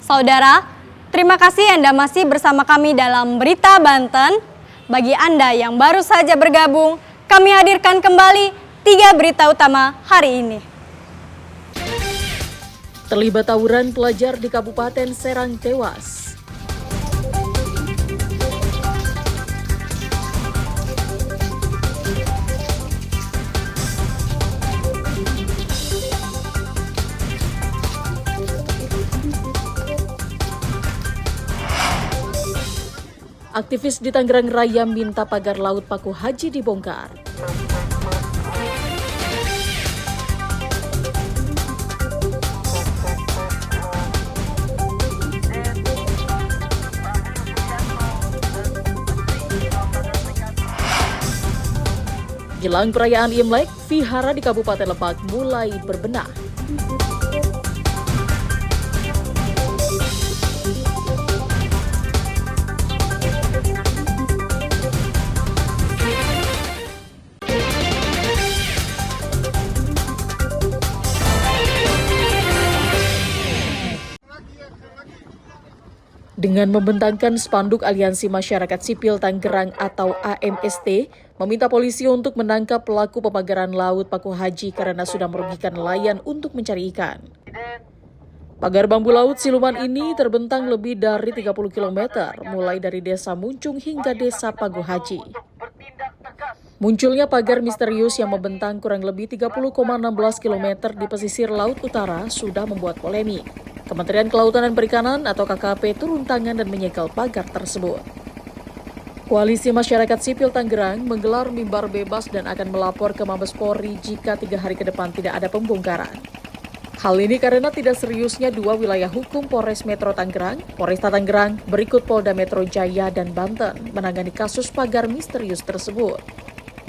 Saudara, terima kasih Anda masih bersama kami dalam Berita Banten. Bagi Anda yang baru saja bergabung, kami hadirkan kembali 3 berita utama hari ini. Terlibat tawuran pelajar di Kabupaten Serang tewas. Aktivis di Tangerang Raya minta pagar laut Paku Haji dibongkar. Jelang perayaan Imlek, vihara di Kabupaten Lebak mulai berbenah. Dengan membentangkan spanduk Aliansi Masyarakat Sipil Tangerang atau AMST, meminta polisi untuk menangkap pelaku pemagaran laut Paku Haji karena sudah merugikan nelayan untuk mencari ikan. Pagar bambu laut siluman ini terbentang lebih dari 30 km, mulai dari Desa Muncung hingga Desa Paku Haji. Munculnya pagar misterius yang membentang kurang lebih 30,16 km di pesisir laut utara sudah membuat polemik. Kementerian Kelautan dan Perikanan atau KKP turun tangan dan menyegel pagar tersebut. Koalisi Masyarakat Sipil Tangerang menggelar mimbar bebas dan akan melapor ke Mabes Polri jika 3 hari ke depan tidak ada pembongkaran. Hal ini karena tidak seriusnya 2 wilayah hukum Polres Metro Tangerang, Polresta Tangerang, berikut Polda Metro Jaya dan Banten menangani kasus pagar misterius tersebut.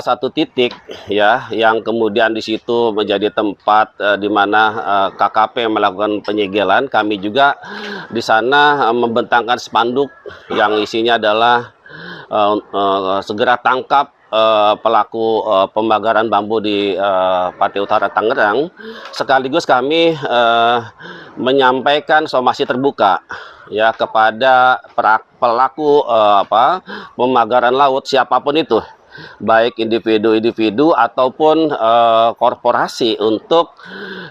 Satu titik ya yang kemudian di situ menjadi tempat di mana KKP melakukan penyegelan. Kami juga di sana membentangkan spanduk yang isinya adalah segera tangkap pelaku pembakaran bambu di Pantai Utara Tangerang. Sekaligus kami menyampaikan somasi terbuka ya kepada pelaku pembakaran laut siapapun itu, baik individu-individu ataupun korporasi, untuk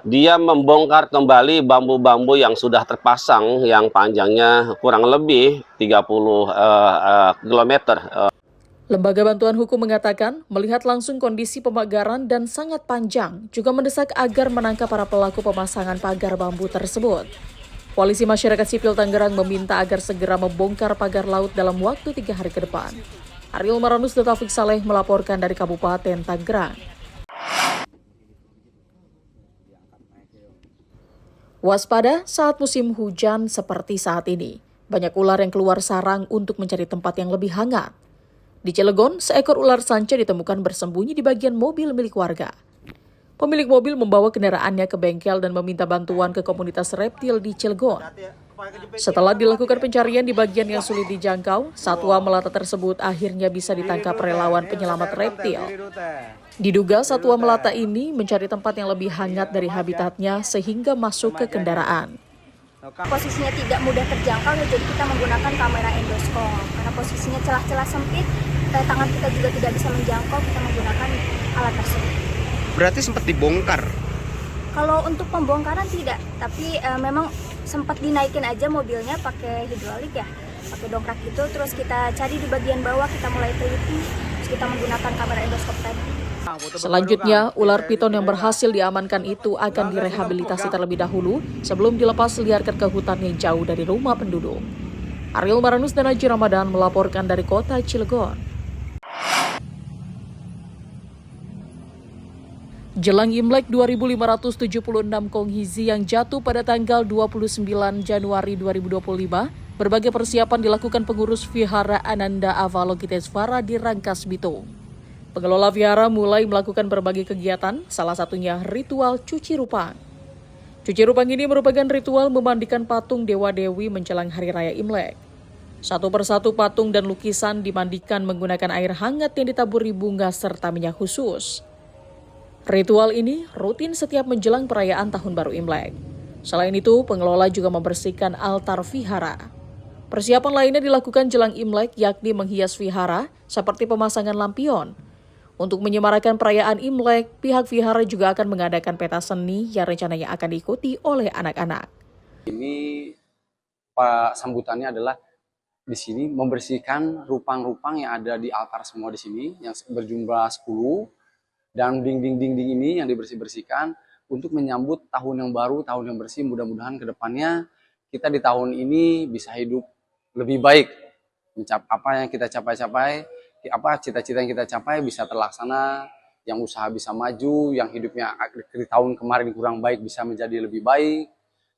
dia membongkar kembali bambu-bambu yang sudah terpasang yang panjangnya kurang lebih 30 km. Lembaga Bantuan Hukum mengatakan melihat langsung kondisi pembakaran dan sangat panjang, juga mendesak agar menangkap para pelaku pemasangan pagar bambu tersebut. Koalisi Masyarakat Sipil Tangerang meminta agar segera membongkar pagar laut dalam waktu 3 hari ke depan. Ariel Maranus dan Taufik Saleh melaporkan dari Kabupaten Tangerang. Waspada saat musim hujan seperti saat ini. Banyak ular yang keluar sarang untuk mencari tempat yang lebih hangat. Di Cilegon, seekor ular sanca ditemukan bersembunyi di bagian mobil milik warga. Pemilik mobil membawa kendaraannya ke bengkel dan meminta bantuan ke komunitas reptil di Cilegon. Setelah dilakukan pencarian di bagian yang sulit dijangkau, satwa melata tersebut akhirnya bisa ditangkap relawan penyelamat reptil. Diduga satwa melata ini mencari tempat yang lebih hangat dari habitatnya sehingga masuk ke kendaraan. Posisinya tidak mudah terjangkau, jadi kita menggunakan kamera endoskop. Karena posisinya celah-celah sempit, tangan kita juga tidak bisa menjangkau, kita menggunakan alat tersebut. Berarti sempat dibongkar? Kalau untuk pembongkaran tidak, tapi memang sempat dinaikin aja mobilnya pakai hidrolik ya, pakai dongkrak gitu. Terus kita cari di bagian bawah, kita mulai teliti, terus kita menggunakan kamera endoskop tadi. Selanjutnya, ular piton yang berhasil diamankan itu akan direhabilitasi terlebih dahulu sebelum dilepas liarkan ke hutan yang jauh dari rumah penduduk. Ariel Maranus dan Haji Ramadan melaporkan dari kota Cilegon. Jelang Imlek 2576 Konghizi yang jatuh pada tanggal 29 Januari 2025, berbagai persiapan dilakukan pengurus Vihara Ananda Avalokitesvara di Rangkas Bitung. Pengelola vihara mulai melakukan berbagai kegiatan, salah satunya ritual cuci rupang. Cuci rupang ini merupakan ritual memandikan patung dewa-dewi menjelang Hari Raya Imlek. Satu persatu patung dan lukisan dimandikan menggunakan air hangat yang ditaburi bunga serta minyak khusus. Ritual ini rutin setiap menjelang perayaan Tahun Baru Imlek. Selain itu, pengelola juga membersihkan altar vihara. Persiapan lainnya dilakukan jelang Imlek, yakni menghias vihara seperti pemasangan lampion. Untuk menyemarakan perayaan Imlek, pihak vihara juga akan mengadakan peta seni yang rencananya akan diikuti oleh anak-anak. Ini Pak sambutannya adalah di sini membersihkan rupang-rupang yang ada di altar semua di sini yang berjumlah 10 dan dinding-dinding ini yang dibersih-bersihkan untuk menyambut tahun yang baru, tahun yang bersih. Mudah-mudahan ke depannya kita di tahun ini bisa hidup lebih baik. Apa yang kita capai-capai, apa cita-cita yang kita capai bisa terlaksana, yang usaha bisa maju, yang hidupnya di tahun kemarin kurang baik bisa menjadi lebih baik.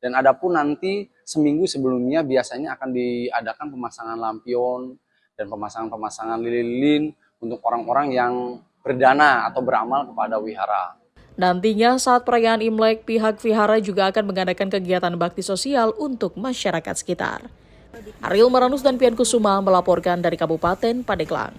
Dan adapun nanti seminggu sebelumnya biasanya akan diadakan pemasangan lampion dan pemasangan lilin-lilin untuk orang-orang yang berdana atau beramal kepada wihara. Nantinya saat perayaan Imlek, pihak vihara juga akan mengadakan kegiatan bakti sosial untuk masyarakat sekitar. Ariel Maranus dan Pian Kusuma melaporkan dari Kabupaten Pandeglang.